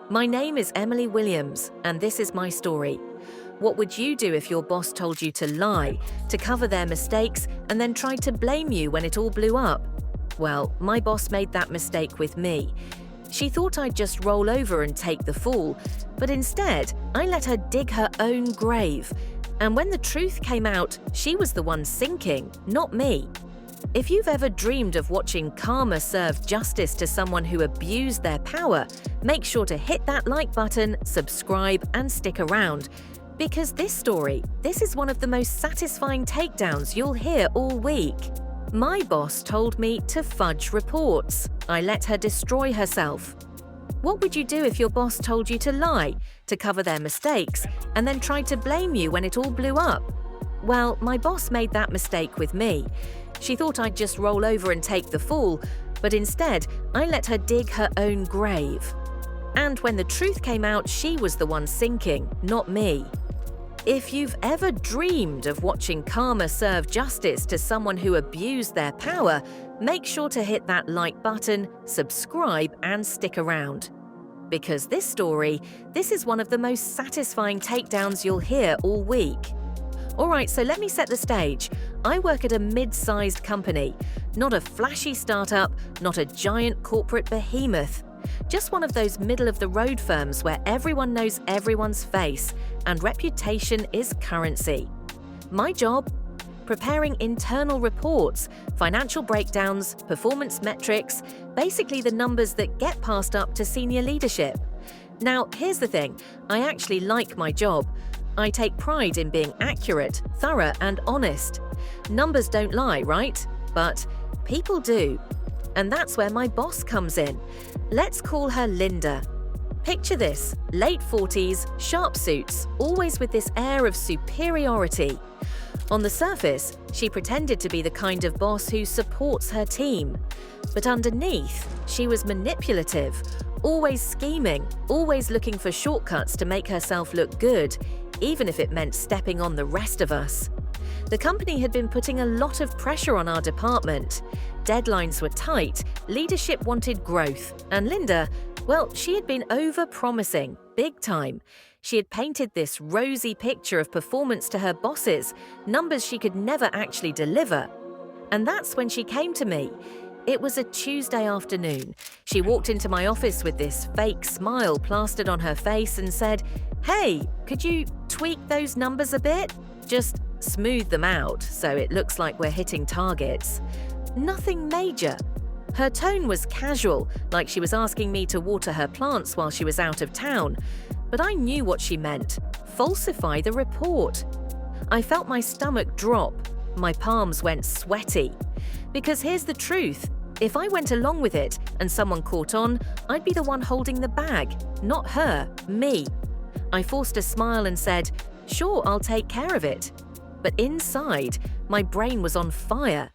My name is Emily Williams, and this is my story. What would you do if your boss told you to lie, to cover their mistakes, and then tried to blame you when it all blew up? Well, my boss made that mistake with me. She thought I'd just roll over and take the fall, but instead, I let her dig her own grave. And when the truth came out, she was the one sinking, not me. If you've ever dreamed of watching karma serve justice to someone who abused their power, make sure to hit that like button, subscribe, and stick around. Because this is one of the most satisfying takedowns you'll hear all week. My boss told me to fudge reports. I let her destroy herself. What would you do if your boss told you to lie, to cover their mistakes, and then tried to blame you when it all blew up? Well, my boss made that mistake with me. She thought I'd just roll over and take the fall, but instead, I let her dig her own grave. And when the truth came out, she was the one sinking, not me. If you've ever dreamed of watching karma serve justice to someone who abused their power, make sure to hit that like button, subscribe, and stick around. Because this is one of the most satisfying takedowns you'll hear all week. Alright, so let me set the stage. I work at a mid-sized company, not a flashy startup, not a giant corporate behemoth. Just one of those middle-of-the-road firms where everyone knows everyone's face and reputation is currency. My job? Preparing internal reports, financial breakdowns, performance metrics, basically the numbers that get passed up to senior leadership. Now, here's the thing, I actually like my job. I take pride in being accurate, thorough, and honest. Numbers don't lie, right? But people do. And that's where my boss comes in. Let's call her Linda. Picture this, late 40s, sharp suits, always with this air of superiority. On the surface, she pretended to be the kind of boss who supports her team. But underneath, she was manipulative, always scheming, always looking for shortcuts to make herself look good, even if it meant stepping on the rest of us. The company had been putting a lot of pressure on our department. Deadlines were tight, leadership wanted growth, and Linda, well, she had been over-promising, big time. She had painted this rosy picture of performance to her bosses, numbers she could never actually deliver. And that's when she came to me. It was a Tuesday afternoon. She walked into my office with this fake smile plastered on her face and said, "Hey, could you tweak those numbers a bit? Just smooth them out so it looks like we're hitting targets." Nothing major. Her tone was casual, like she was asking me to water her plants while she was out of town. But I knew what she meant. Falsify the report. I felt my stomach drop. My palms went sweaty. Because here's the truth. If I went along with it and someone caught on, I'd be the one holding the bag, not her, me. I forced a smile and said, "Sure, I'll take care of it." But inside, my brain was on fire.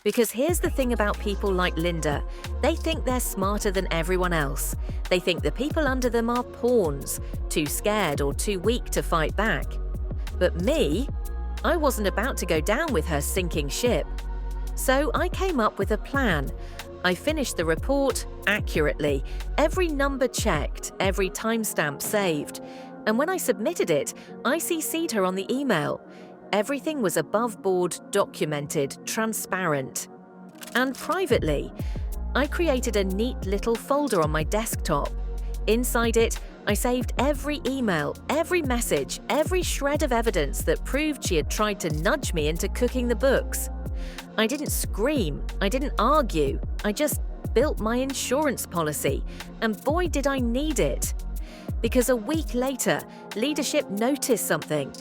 Because here's the thing about people like Linda. They think they're smarter than everyone else. They think the people under them are pawns, too scared or too weak to fight back. But me? I wasn't about to go down with her sinking ship. So I came up with a plan. I finished the report accurately, every number checked, every timestamp saved. And when I submitted it, I CC'd her on the email. Everything was above board, documented, transparent. And privately, I created a neat little folder on my desktop. Inside it, I saved every email, every message, every shred of evidence that proved she had tried to nudge me into cooking the books. I didn't scream, I didn't argue, I just built my insurance policy, and boy did I need it. Because a week later, leadership noticed something.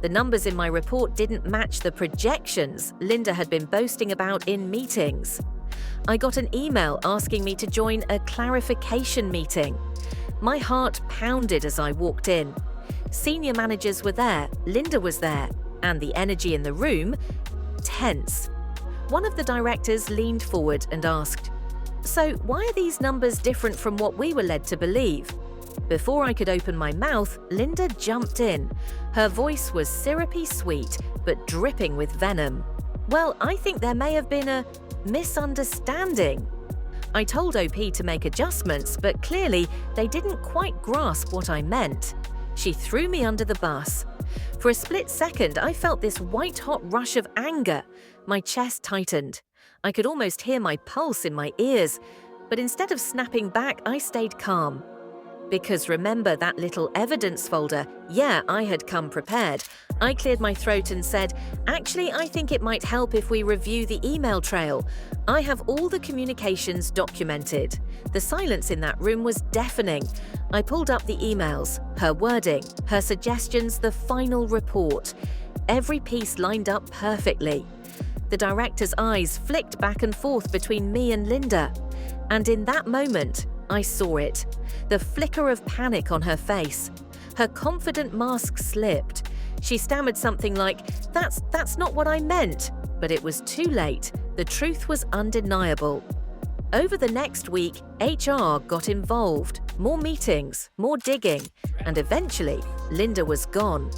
The numbers in my report didn't match the projections Linda had been boasting about in meetings. I got an email asking me to join a clarification meeting. My heart pounded as I walked in. Senior managers were there, Linda was there, and the energy in the room, tense. One of the directors leaned forward and asked, "So why are these numbers different from what we were led to believe?" Before I could open my mouth, Linda jumped in. Her voice was syrupy sweet, but dripping with venom. "Well, I think there may have been a misunderstanding." I told OP to make adjustments, but clearly they didn't quite grasp what I meant. She threw me under the bus. For a split second, I felt this white-hot rush of anger. My chest tightened. I could almost hear my pulse in my ears, but instead of snapping back, I stayed calm. Because remember that little evidence folder? Yeah, I had come prepared. I cleared my throat and said, "Actually, I think it might help if we review the email trail. I have all the communications documented." The silence in that room was deafening. I pulled up the emails, her wording, her suggestions, the final report. Every piece lined up perfectly. The director's eyes flicked back and forth between me and Linda. And in that moment, I saw it. The flicker of panic on her face. Her confident mask slipped. She stammered something like, That's not what I meant." But it was too late. The truth was undeniable. Over the next week, HR got involved. More meetings, more digging, and eventually, Linda was gone.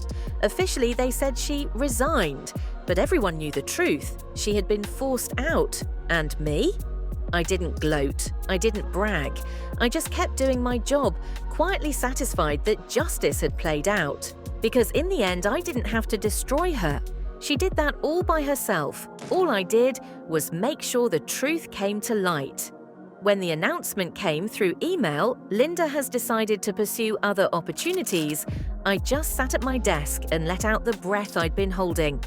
Officially, they said she resigned, but everyone knew the truth. She had been forced out. And me? I didn't gloat. I didn't brag. I just kept doing my job, quietly satisfied that justice had played out. Because in the end, I didn't have to destroy her. She did that all by herself. All I did was make sure the truth came to light. When the announcement came through email, Linda has decided to pursue other opportunities, I just sat at my desk and let out the breath I'd been holding.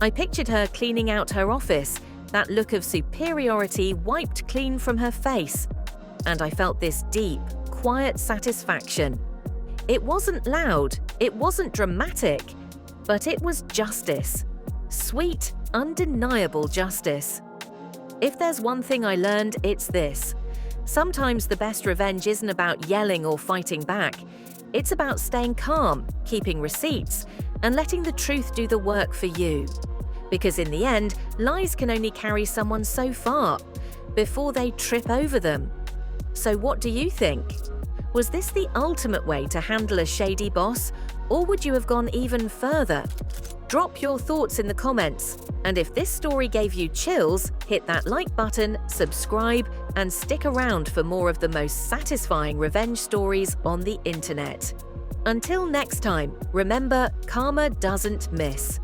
I pictured her cleaning out her office, that look of superiority wiped clean from her face. And I felt this deep, quiet satisfaction. It wasn't loud, it wasn't dramatic, but it was justice. Sweet, undeniable justice. If there's one thing I learned, it's this. Sometimes the best revenge isn't about yelling or fighting back. It's about staying calm, keeping receipts, and letting the truth do the work for you. Because in the end, lies can only carry someone so far before they trip over them. So what do you think? Was this the ultimate way to handle a shady boss, or would you have gone even further? Drop your thoughts in the comments. And if this story gave you chills, hit that like button, subscribe, and stick around for more of the most satisfying revenge stories on the internet. Until next time, remember, karma doesn't miss.